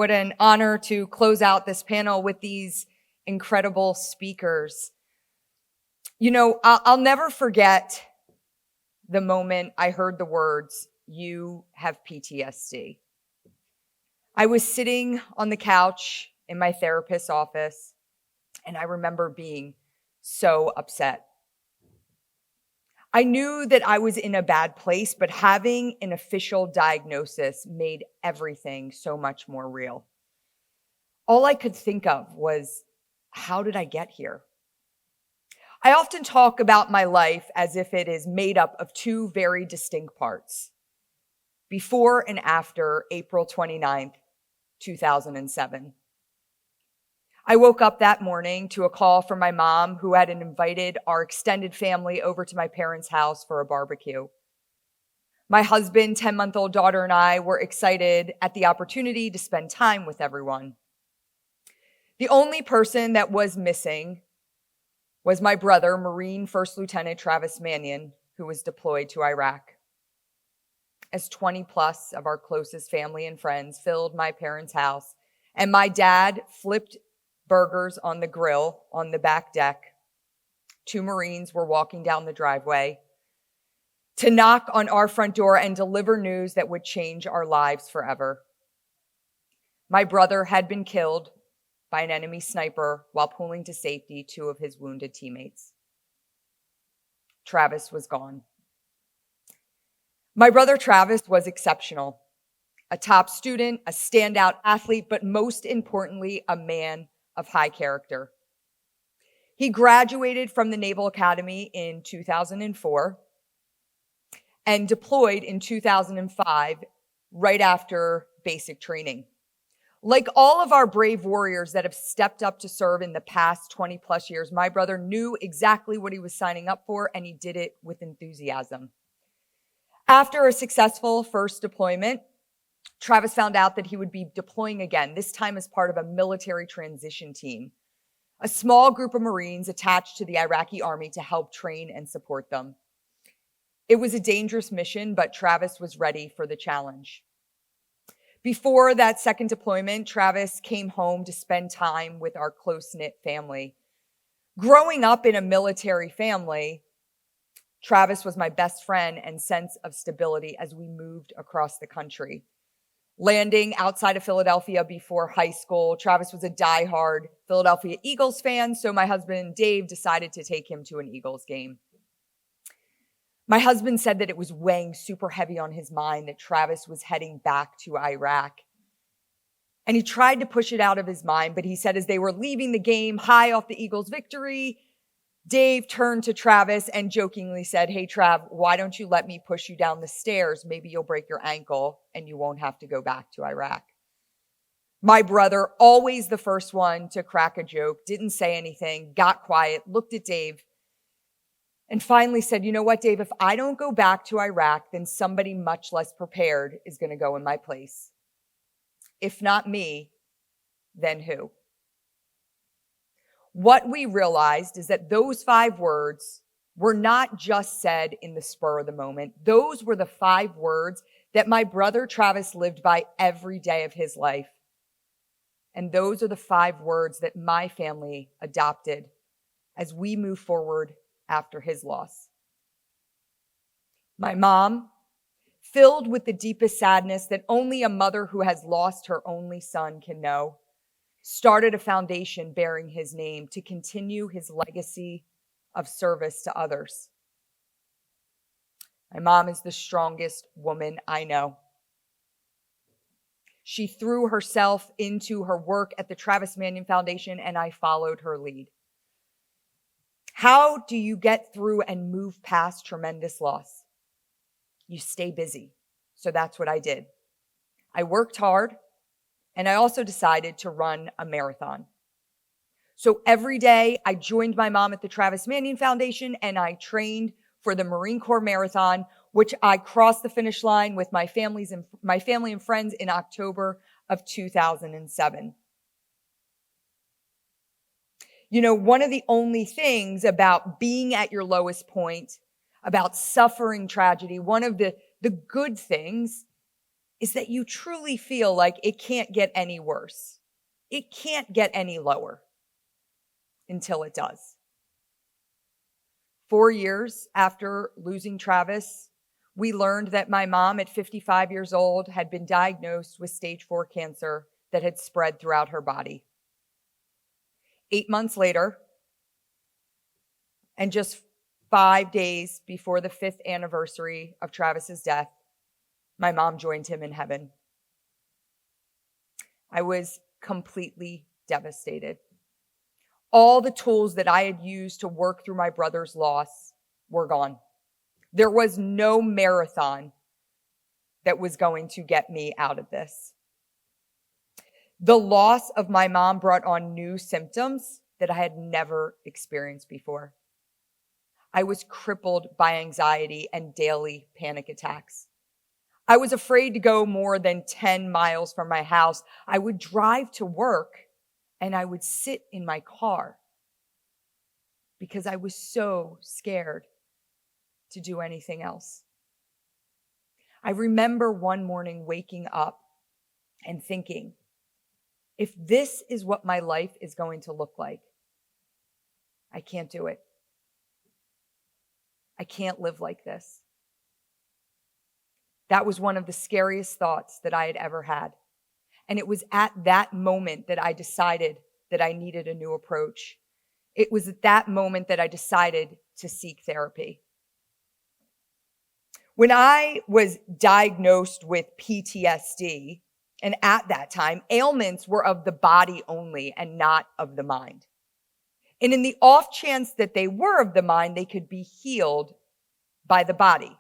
What an honor to close out this panel with these incredible speakers. You know, I'll never forget the moment I heard the words, "You have PTSD." I was sitting on the couch in my therapist's office, and I remember being so upset. I knew that I was in a bad place, but having an official diagnosis made everything so much more real. All I could think of was, how did I get here? I often talk about my life as if it is made up of two very distinct parts, before and after April 29th, 2007. I woke up that morning to a call from my mom, who had invited our extended family over to my parents' house for a barbecue. My husband, 10-month-old daughter, and I were excited at the opportunity to spend time with everyone. The only person that was missing was my brother, Marine First Lieutenant Travis Manion, who was deployed to Iraq. As 20 plus of our closest family and friends filled my parents' house, and my dad flipped burgers on the grill on the back deck, two Marines were walking down the driveway to knock on our front door and deliver news that would change our lives forever. My brother had been killed by an enemy sniper while pulling to safety two of his wounded teammates. Travis was gone. My brother Travis was exceptional, a top student, a standout athlete, but most importantly, a man of high character. He graduated from the Naval Academy in 2004 and deployed in 2005, right after basic training. Like all of our brave warriors that have stepped up to serve in the past 20 plus years, my brother knew exactly what he was signing up for, and he did it with enthusiasm. After a successful first deployment, Travis found out that he would be deploying again, this time as part of a military transition team, a small group of Marines attached to the Iraqi army to help train and support them. It was a dangerous mission, but Travis was ready for the challenge. Before that second deployment, Travis came home to spend time with our close-knit family. Growing up in a military family, Travis was my best friend and sense of stability as we moved across the country. Landing outside of Philadelphia before high school, Travis was a diehard Philadelphia Eagles fan, so my husband, Dave, decided to take him to an Eagles game. My husband said that it was weighing super heavy on his mind that Travis was heading back to Iraq. And he tried to push it out of his mind, but he said as they were leaving the game high off the Eagles' victory, Dave turned to Travis and jokingly said, "Hey, Trav, why don't you let me push you down the stairs? Maybe you'll break your ankle and you won't have to go back to Iraq." My brother, always the first one to crack a joke, didn't say anything, got quiet, looked at Dave, and finally said, "You know what, Dave, if I don't go back to Iraq, then somebody much less prepared is going to go in my place. If not me, then who?" What we realized is that those 5 words were not just said in the spur of the moment. Those were the 5 words that my brother Travis lived by every day of his life. And those are the 5 words that my family adopted as we move forward after his loss. My mom, filled with the deepest sadness that only a mother who has lost her only son can know, started a foundation bearing his name to continue his legacy of service to others. My mom is the strongest woman I know. She threw herself into her work at the Travis Manion Foundation, and I followed her lead. How do you get through and move past tremendous loss? You stay busy. So that's what I did. I worked hard, and I also decided to run a marathon. So every day I joined my mom at the Travis Manion Foundation, and I trained for the Marine Corps Marathon, which I crossed the finish line with my family and friends in October of 2007. You know, one of the only things about being at your lowest point, about suffering tragedy, one of the good things is that you truly feel like it can't get any worse. It can't get any lower until it does. 4 years after losing Travis, we learned that my mom at 55 years old had been diagnosed with stage 4 cancer that had spread throughout her body. 8 months later, and just 5 days before the 5th anniversary of Travis's death, my mom joined him in heaven. I was completely devastated. All the tools that I had used to work through my brother's loss were gone. There was no marathon that was going to get me out of this. The loss of my mom brought on new symptoms that I had never experienced before. I was crippled by anxiety and daily panic attacks. I was afraid to go more than 10 miles from my house. I would drive to work and I would sit in my car because I was so scared to do anything else. I remember one morning waking up and thinking, if this is what my life is going to look like, I can't do it. I can't live like this. That was one of the scariest thoughts that I had ever had. And it was at that moment that I decided that I needed a new approach. It was at that moment that I decided to seek therapy. When I was diagnosed with PTSD, and at that time, ailments were of the body only and not of the mind. And in the off chance that they were of the mind, they could be healed by the body.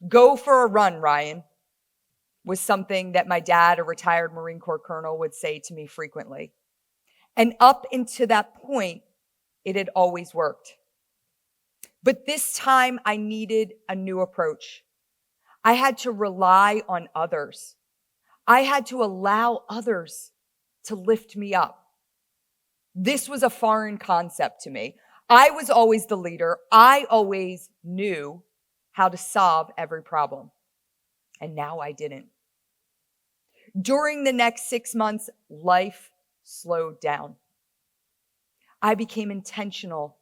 Go for a run, Ryan, was something that my dad, a retired Marine Corps colonel, would say to me frequently. And up until that point, it had always worked. But this time I needed a new approach. I had to rely on others. I had to allow others to lift me up. This was a foreign concept to me. I was always the leader. I always knew how to solve every problem. And now I didn't. During the next 6 months, life slowed down. I became intentional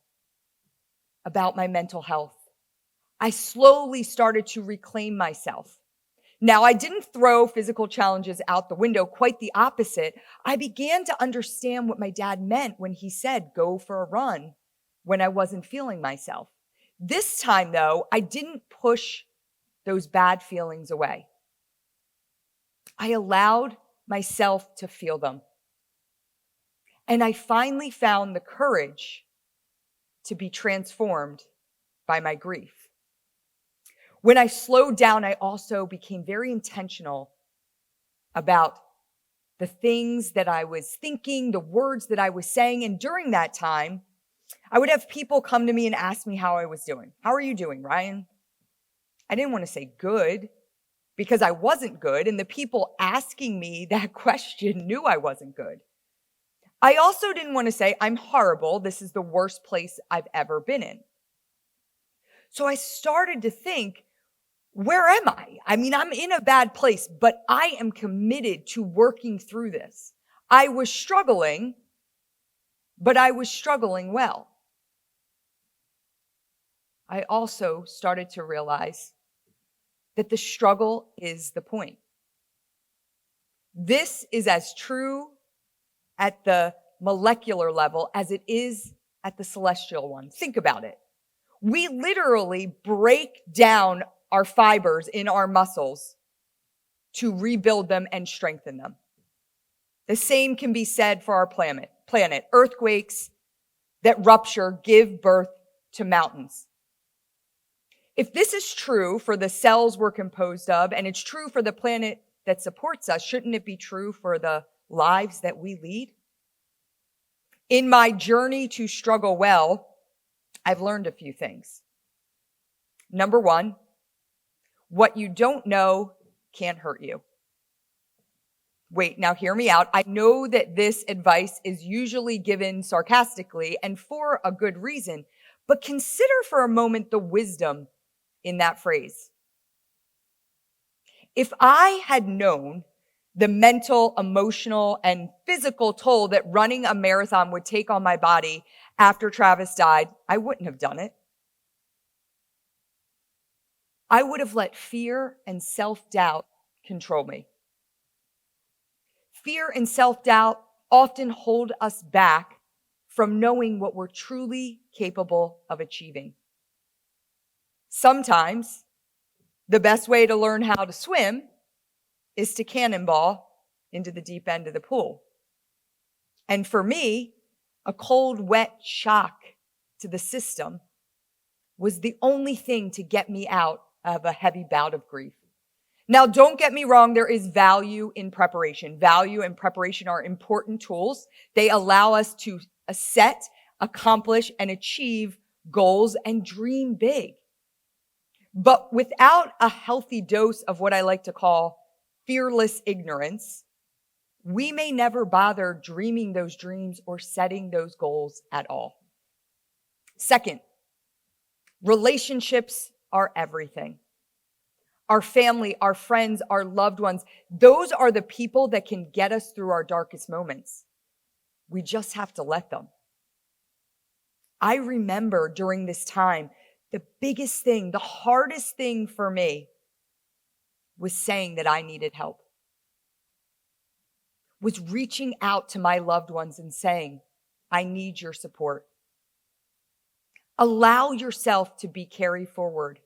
about my mental health. I slowly started to reclaim myself. Now, I didn't throw physical challenges out the window, quite the opposite. I began to understand what my dad meant when he said, go for a run when I wasn't feeling myself. This time, though, I didn't push those bad feelings away. I allowed myself to feel them. And I finally found the courage to be transformed by my grief. When I slowed down, I also became very intentional about the things that I was thinking, the words that I was saying. And during that time, I would have people come to me and ask me how I was doing. How are you doing, Ryan? I didn't want to say good because I wasn't good. And the people asking me that question knew I wasn't good. I also didn't want to say, I'm horrible. This is the worst place I've ever been in. So I started to think, where am I? I mean, I'm in a bad place, but I am committed to working through this. I was struggling, but I was struggling well. I also started to realize that the struggle is the point. This is as true at the molecular level as it is at the celestial one. Think about it. We literally break down our fibers in our muscles to rebuild them and strengthen them. The same can be said for our planet. Earthquakes that rupture give birth to mountains. If this is true for the cells we're composed of, and it's true for the planet that supports us, shouldn't it be true for the lives that we lead? In my journey to struggle well, I've learned a few things. Number one, what you don't know can't hurt you. Wait, now hear me out. I know that this advice is usually given sarcastically and for a good reason, but consider for a moment the wisdom in that phrase. If I had known the mental, emotional, and physical toll that running a marathon would take on my body after Travis died, I wouldn't have done it. I would have let fear and self-doubt control me. Fear and self-doubt often hold us back from knowing what we're truly capable of achieving. Sometimes the best way to learn how to swim is to cannonball into the deep end of the pool. And for me, a cold, wet shock to the system was the only thing to get me out of a heavy bout of grief. Now, don't get me wrong, there is value in preparation. Value and preparation are important tools. They allow us to set, accomplish, and achieve goals and dream big. But without a healthy dose of what I like to call fearless ignorance, we may never bother dreaming those dreams or setting those goals at all. Second, relationships are everything. Our family, our friends, our loved ones, those are the people that can get us through our darkest moments. We just have to let them. I remember during this time, the biggest thing, the hardest thing for me was saying that I needed help. Was reaching out to my loved ones and saying, I need your support. Allow yourself to be carried forward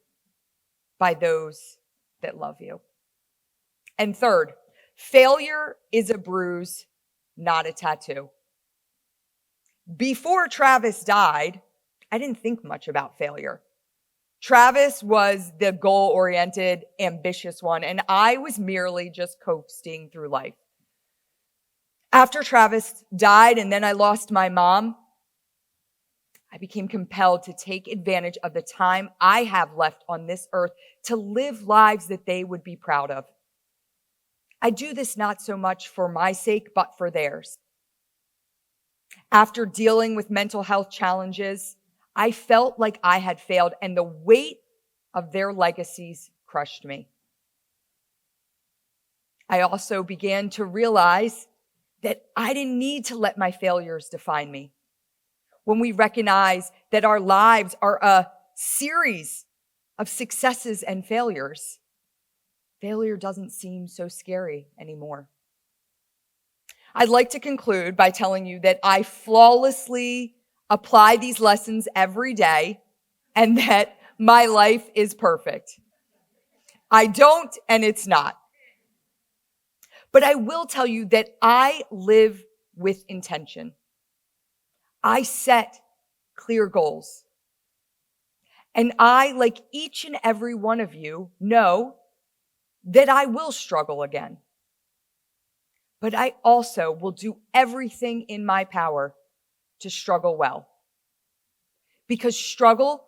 by those that love you. And third, failure is a bruise, not a tattoo. Before Travis died, I didn't think much about failure. Travis was the goal-oriented, ambitious one, and I was merely just coasting through life. After Travis died and then I lost my mom, I became compelled to take advantage of the time I have left on this earth to live lives that they would be proud of. I do this not so much for my sake, but for theirs. After dealing with mental health challenges, I felt like I had failed, and the weight of their legacies crushed me. I also began to realize that I didn't need to let my failures define me. When we recognize that our lives are a series of successes and failures, failure doesn't seem so scary anymore. I'd like to conclude by telling you that I flawlessly apply these lessons every day and that my life is perfect. I don't, and it's not. But I will tell you that I live with intention. I set clear goals. And I, like each and every one of you, know that I will struggle again. But I also will do everything in my power to struggle well. Because struggle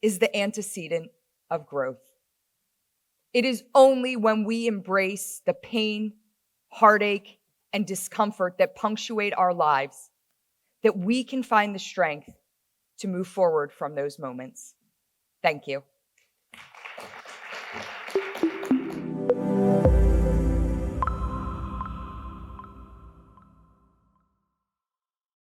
is the antecedent of growth. It is only when we embrace the pain, heartache, and discomfort that punctuate our lives that we can find the strength to move forward from those moments. Thank you.